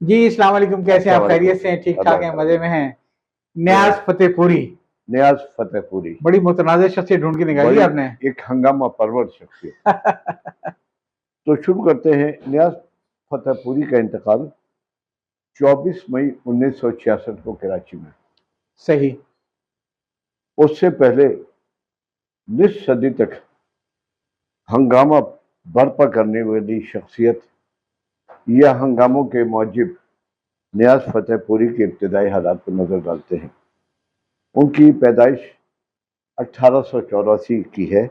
جی السلام علیکم، کیسے ہیں آپ؟ خیریت سے ہیں؟ ٹھیک ٹھاک ہیں؟ مزے میں ہیں؟ نیاز فتح پوری، نیاز فتح پوری بڑی متنازع شخصیت ڈھونڈ کے نکالی آپ نے۔ ایک ہنگامہ پرور شخصیت۔ تو شروع کرتے ہیں۔ نیاز فتح پوری کا انتقال 24 مئی 1966 کو کراچی میں۔ صحیح۔ اس سے پہلے نصف صدی تک ہنگامہ برپا کرنے والی شخصیت یا ہنگاموں کے موجب نیاز فتح پوری کے ابتدائی حالات پر نظر ڈالتے ہیں۔ ان کی پیدائش 1884 کی ہے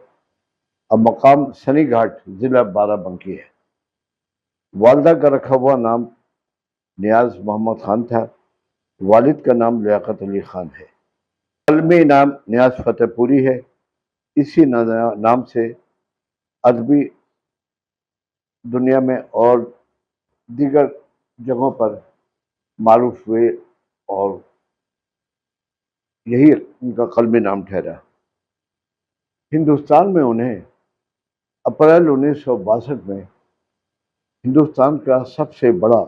اور مقام سنی گھاٹ، ضلع بارہ بنکی ہے۔ والدہ کا رکھا ہوا نام نیاز محمد خان تھا، والد کا نام لیاقت علی خان ہے۔ قلمی نام نیاز فتح پوری ہے۔ اسی نام سے ادبی دنیا میں اور دیگر جگہوں پر معروف ہوئے اور یہی ان کا قلمی نام ٹھہرا۔ ہندوستان میں انہیں اپریل 1962 میں ہندوستان کا سب سے بڑا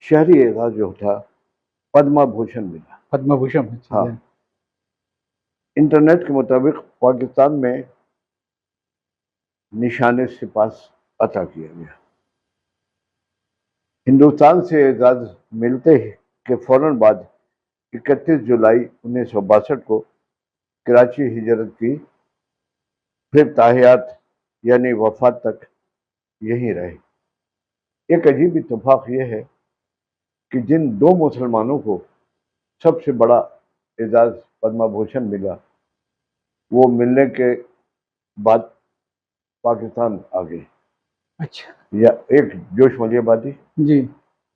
شہری اعزاز جو تھا پدما بھوشن ملا۔ پدما بھوشن، ہاں، انٹرنیٹ کے مطابق پاکستان میں نشان سپاس عطا کیا گیا۔ ہندوستان سے اعزاز ملتے کے فوراً بعد 31 جولائی 1962 کو کراچی ہجرت کی، پھر تاحیات یعنی وفات تک یہیں رہے۔ ایک عجیب اتفاق یہ ہے کہ جن دو مسلمانوں کو سب سے بڑا اعزاز پدما بھوشن ملا، وہ ملنے کے بعد پاکستان آ گئے۔ اچھا، یا ایک جوش ملیح آبادی جی،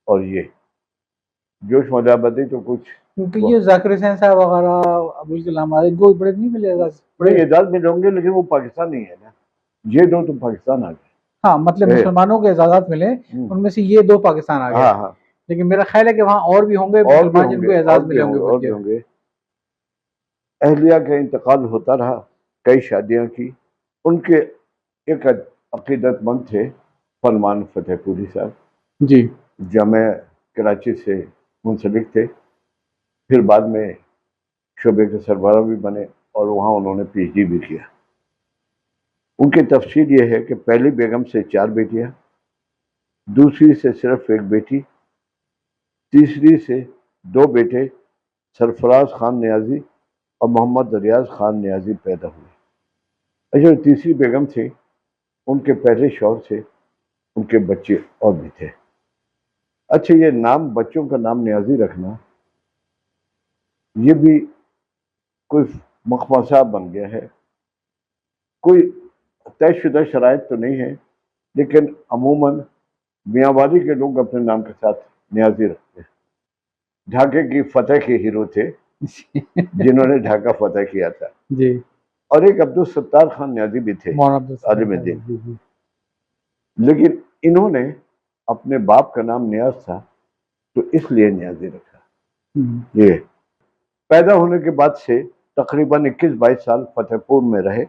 اور یہ جوش ملیح آبادی تو کچھ کیونکہ یہ ذاکر حسین صاحب وغیرہ، ابوالکلام آزاد کو بڑے نہیں ملے اعزاز، بڑے اعزاز ملے ہوں گے، لیکن وہ پاکستان نہیں ہے نا، یہ دو تو پاکستان آ گئے۔ ہاں، مطلب مسلمانوں کے اعزازات ملے، ان میں سے یہ دو پاکستان آ گئے۔ ہاں ہاں، لیکن میرا خیال ہے کہ وہاں اور بھی ہوں گے مسلمان جن کو اعزاز ملے ہوں گے۔ اور بھی ہوں گے۔ اہلیہ کا انتقال ہوتا رہا، کئی شادیاں کی۔ ان کے ایک عقیدت مند تھے فرمان فتح پوری صاحب، جی، جامعہ کراچی سے منسلک تھے، پھر بعد میں شعبے کے سربراہ بھی بنے اور وہاں انہوں نے پی ایچ ڈی بھی کیا۔ ان کی تفصیل یہ ہے کہ پہلی بیگم سے 4 بیٹیاں، دوسری سے صرف 1 بیٹی، تیسری سے 2 بیٹے سرفراز خان نیازی اور محمد ریاض خان نیازی پیدا ہوئے۔ اچھا، تیسری بیگم تھے، ان کے پہلے شوہر سے ان کے بچے اور بھی تھے۔ اچھا، یہ نام، بچوں کا نام نیازی رکھنا، یہ بھی کوئی مخمصہ بن گیا ہے۔ کوئی طے شدہ شرائط تو نہیں ہے، لیکن عموماً میاں والی کے لوگ اپنے نام کے ساتھ نیازی رکھتے ہیں۔ ڈھاکے کی فتح کے ہیرو تھے جنہوں نے ڈھاکہ فتح کیا تھا، جی، اور ایک عبدالستار خان نیازی بھی تھے، عالم دین، لیکن انہوں نے اپنے باپ کا نام نیاز تھا تو اس لیے نیازی رکھا۔ یہ پیدا ہونے کے بعد سے تقریباً 21-22 سال فتح پور میں رہے۔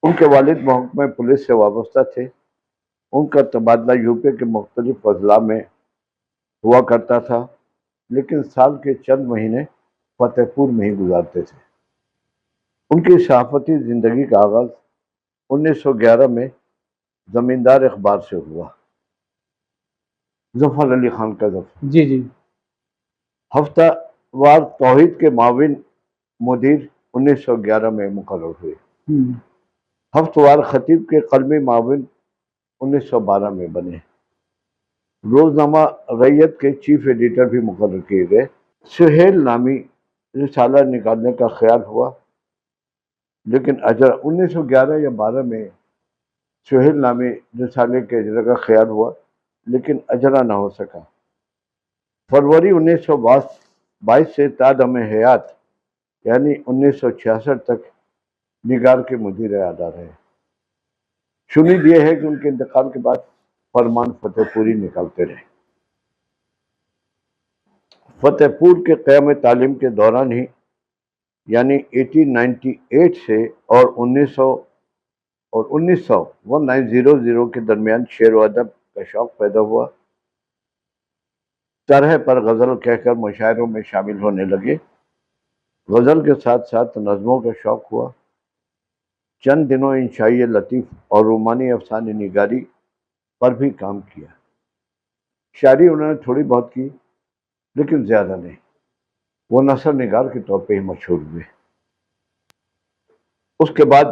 ان کے والد محکمہ پولیس سے وابستہ تھے۔ ان کا تبادلہ یوپی کے مختلف اضلاع میں ہوا کرتا تھا، لیکن سال کے چند مہینے فتح پور میں ہی گزارتے تھے۔ ان کی صحافتی زندگی کا آغاز 1911 میں زمیندار اخبار سے ہوا، ظفر علی خان کا ظفر۔ جی جی، ہفتہ وار توحید کے معاون مدیر 1911 میں مقرر ہوئے۔ ہفتہ وار خطیب کے قلمی معاون 1912 میں بنے۔ روزنامہ ریت کے چیف ایڈیٹر بھی مقرر کیے گئے۔ سہیل نامی رسالہ نکالنے کا خیال ہوا، لیکن 1911 یا 12 میں سہیل نامی رسالے کے اجرا کا خیال ہوا، لیکن اجرا نہ ہو سکا۔ فروری 1922 سے تادم حیات یعنی 1966 تک نگار کے مدیر اعلیٰ رہے۔ شنید یہ ہے کہ ان کے انتقال کے بعد فرمان فتح پوری نکالتے رہے۔ فتح پور کے قیام تعلیم کے دوران ہی یعنی 1898 سے اور 1900 کے درمیان شعر و ادب کا شوق پیدا ہوا۔ طرح پر غزل کہہ کر مشاعروں میں شامل ہونے لگے۔ غزل کے ساتھ ساتھ نظموں کا شوق ہوا۔ چند دنوں انشائی لطیف اور رومانی افسانے نگاری پر بھی کام کیا۔ شاعری انہوں نے تھوڑی بہت کی لیکن زیادہ نہیں۔ وہ نثر نگار کے طور پہ ہی مشہور ہوئے۔ اس کے بعد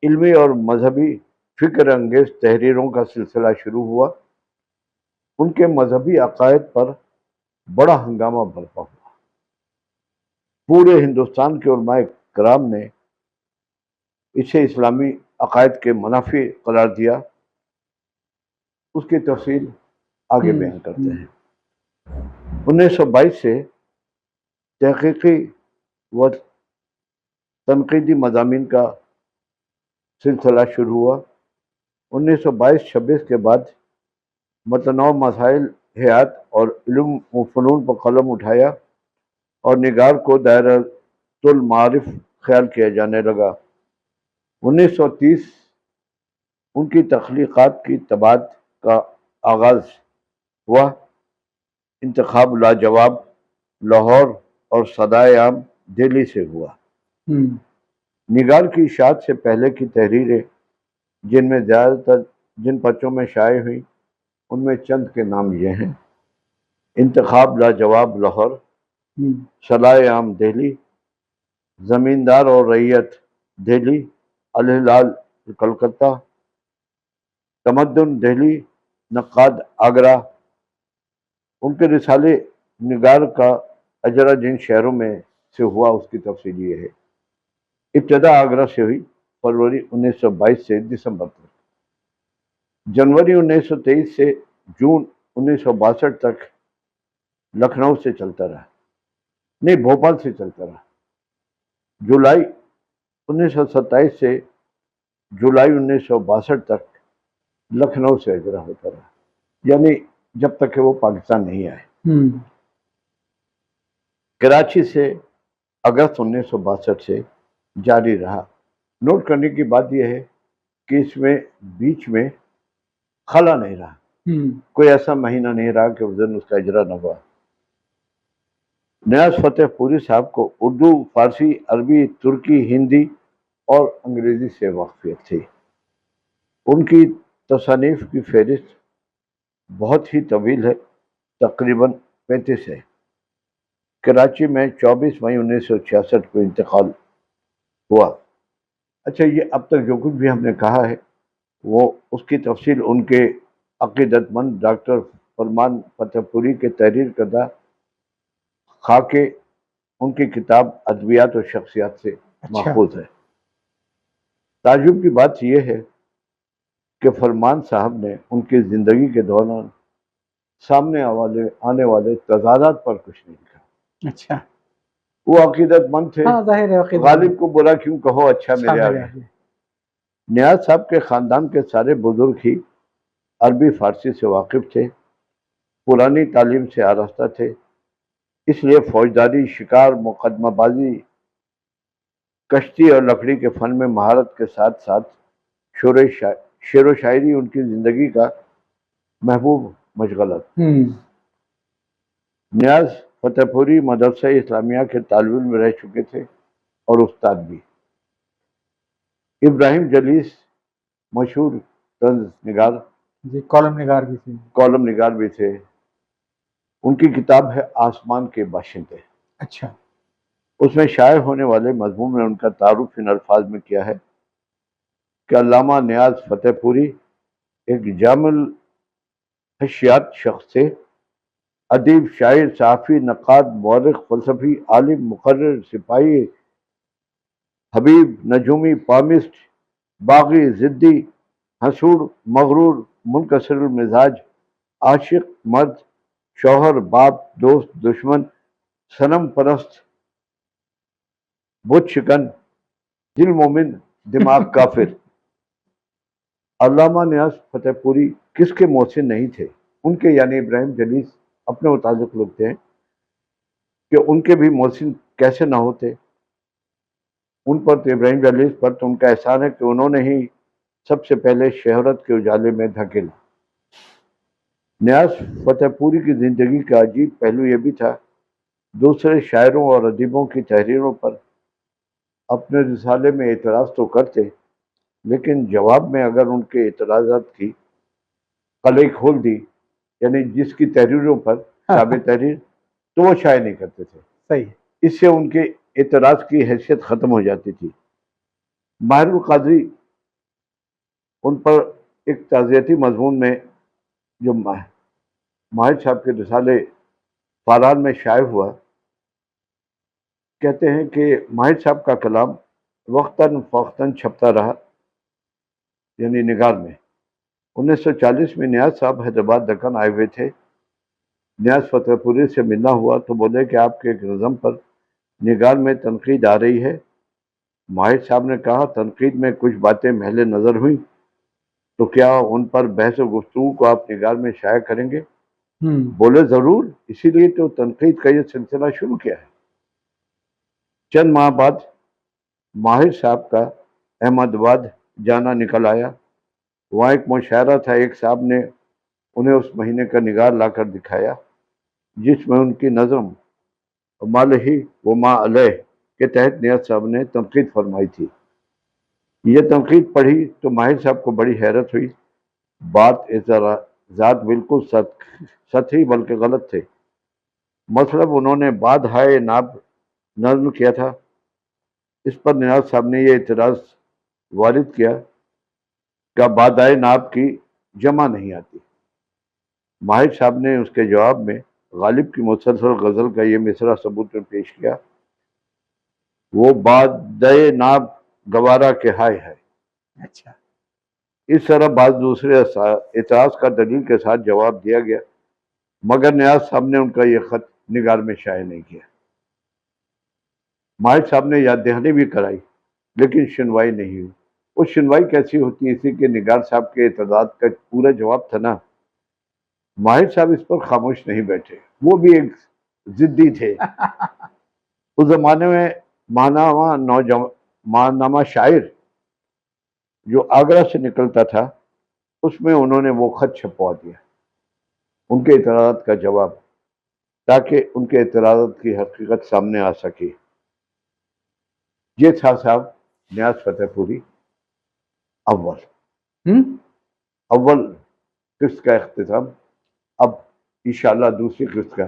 علمی اور مذہبی فکر انگیز تحریروں کا سلسلہ شروع ہوا۔ ان کے مذہبی عقائد پر بڑا ہنگامہ برپا ہوا۔ پورے ہندوستان کے علماء کرام نے اسے اسلامی عقائد کے منافی قرار دیا۔ اس کی تفصیل آگے بیان کرتے ہیں۔ 1922 سے تحقیقی و تنقیدی مضامین کا سلسلہ شروع ہوا۔ 1922-26 کے بعد متنوع مسائل حیات اور علم و فنون پر قلم اٹھایا اور نگار کو دائرۃ المعارف خیال کیا جانے لگا۔ 1930 ان کی تخلیقات کی طباعت کا آغاز ہوا۔ انتخاب لاجواب لاہور اور صدائے عام دہلی سے ہوا۔ نگار کی اشاعت سے پہلے کی تحریریں جن میں زیادہ تر جن پرچوں میں شائع ہوئیں ان میں چند کے نام یہ ہیں: انتخاب لاجواب لاہور، صدائے عام دہلی، زمیندار اور رعیت دہلی، الہلال کلکتہ، تمدن دہلی، نقاد آگرہ۔ ان کے رسالے نگار کا اجرا جن شہروں میں سے ہوا اس کی تفصیل یہ ہے۔ ابتدا آگرہ سے ہوئی، فروری 1922 سے دسمبر تک۔ جنوری 1923 سے جون 1962 تک لکھنؤ سے چلتا رہا، نہیں بھوپال سے چلتا رہا۔ جولائی 1927 سے جولائی 1962 تک لکھنؤ سے اجرا ہوتا رہا، یعنی جب تک کہ وہ پاکستان نہیں آئے۔ کراچی سے اگست 1962 سے جاری رہا۔ نوٹ کرنے کی بات یہ ہے کہ اس میں بیچ میں خلا نہیں رہا، کوئی ایسا مہینہ نہیں رہا کہ اس دن اس کا اجرا نہ ہوا۔ نیاز فتح پوری صاحب کو اردو، فارسی، عربی، ترکی، ہندی اور انگریزی سے واقفیت تھی۔ ان کی تصانیف کی فہرست بہت ہی طویل ہے، تقریباً 35 ہے۔ کراچی میں 24 مئی 1966 کو انتقال ہوا۔ اچھا، یہ اب تک جو کچھ بھی ہم نے کہا ہے وہ اس کی تفصیل ان کے عقیدت مند ڈاکٹر فرمان فتح پوری کے تحریر کردہ خاکے ان کی کتاب ادبیات و شخصیات سے ماخوذ ہے۔ تعجب کی بات یہ ہے کہ فرمان صاحب نے ان کی زندگی کے دوران سامنے آنے والے تضادات پر کچھ نہیں لکھا۔ اچھا، وہ عقیدت مند تھے، ظاہر ہے غالب کو برا کیوں کہو اچھا میرے آگے۔ نیاز صاحب کے خاندان کے سارے بزرگ ہی عربی فارسی سے واقف تھے، پرانی تعلیم سے آراستہ تھے، اس لیے فوجداری، شکار، مقدمہ بازی، کشتی اور لکڑی کے فن میں مہارت کے ساتھ ساتھ شعر و شاعری ان کی زندگی کا محبوب مشغلہ تھا۔ نیاز فتح پوری مدرسہ اسلامیہ کے طالب علم رہ چکے تھے اور استاد بھی۔ ابراہیم جلیس مشہور طنز نگار، کالم نگار بھی تھے۔ ان کی کتاب ہے آسمان کے باشندے۔ اچھا، اس میں شائع ہونے والے مضمون میں ان کا تعارف ان الفاظ میں کیا ہے کہ علامہ نیاز فتح پوری ایک جامع الحیثیت شخص تھے، ادیب، شاعر، صحافی، نقاد، مورخ، فلسفی، عالم، مقرر، سپاہی، حبیب، نجومی، پامسٹ، باغی، ضدی، حسود، مغرور، منکسر المزاج، عاشق، مرد، شوہر، باپ، دوست، دشمن، صنم پرست، بت شکن، دل مومن، دماغ کافر۔ علامہ نیاز فتح پوری کس کے محسن نہیں تھے؟ ان کے یعنی ابراہیم جلیس اپنے متعلق لکھتے ہیں کہ ان کے بھی محسن کیسے نہ ہوتے۔ ان پر تو ابراہیم جلیس پر تو ان کا احسان ہے کہ انہوں نے ہی سب سے پہلے شہرت کے اجالے میں دھکیلا۔ نیاز فتح پوری کی زندگی کا عجیب پہلو یہ بھی تھا، دوسرے شاعروں اور ادیبوں کی تحریروں پر اپنے رسالے میں اعتراض تو کرتے، لیکن جواب میں اگر ان کے اعتراضات کی قلعے کھول دی، یعنی جس کی تحریروں پر تابع تحریر، تو وہ شائع نہیں کرتے تھے۔ صحیح۔ اس سے ان کے اعتراض کی حیثیت ختم ہو جاتی تھی۔ ماہر القادری ان پر ایک تعزیتی مضمون میں جو ماہر صاحب کے رسالے فاران میں شائع ہوا، کہتے ہیں کہ ماہر صاحب کا کلام وقتاً فوقتاً چھپتا رہا، یعنی نگار میں۔ 1940 میں نیاز صاحب حیدرآباد دکن آئے ہوئے تھے۔ نیاز فتح پوری سے ملنا ہوا تو بولے کہ آپ کے ایک نظم پر نگار میں تنقید آ رہی ہے۔ ماہر صاحب نے کہا تنقید میں کچھ باتیں محل نظر ہوئیں تو کیا ان پر بحث و گفتگو کو آپ نگار میں شائع کریں گے؟ بولے ضرور، اسی لیے تو تنقید کا یہ سلسلہ شروع کیا ہے۔ چند ماہ بعد ماہر صاحب کا احمد آباد جانا نکل آیا۔ وہاں ایک مشاعرہ تھا، ایک صاحب نے انہیں اس مہینے کا نگار لا کر دکھایا جس میں ان کی نظم مالہی و ما علیہ کے تحت نیاز صاحب نے تنقید فرمائی تھی۔ یہ تنقید پڑھی تو ماہر صاحب کو بڑی حیرت ہوئی۔ بات ذات بالکل سطحی بلکہ غلط تھے۔ مطلب انہوں نے باد ہائے ناب نظم کیا تھا۔ اس پر نیاز صاحب نے یہ اعتراض وارد کیا کہ بادائے ناب کی جمع نہیں آتی۔ ماہر صاحب نے اس کے جواب میں غالب کی مسلسل غزل کا یہ مصرع ثبوت میں پیش کیا، وہ بادائے ناب گوارا کے ہائے ہے۔ اچھا، اس طرح بعض دوسرے اعتراض کا دلیل کے ساتھ جواب دیا گیا، مگر نیاز صاحب نے ان کا یہ خط نگار میں شائع نہیں کیا۔ ماہر صاحب نے یاد دہانی بھی کرائی لیکن سنوائی نہیں ہوئی۔ وہ سنوائی کیسی ہوتی، اسی کے نگار صاحب کے اعتراضات کا پورا جواب تھا نا۔ ماہر صاحب اس پر خاموش نہیں بیٹھے، وہ بھی ایک ضدی تھے۔ اس زمانے میں ماہنامہ شاعر جو آگرہ سے نکلتا تھا، اس میں انہوں نے وہ خط چھپوا دیا، ان کے اعتراضات کا جواب، تاکہ ان کے اعتراضات کی حقیقت سامنے آ سکے۔ یہ تھا صاحب نیاز فتح پوری اول قسط کا اختتام۔ اب انشاءاللہ دوسری قسط کا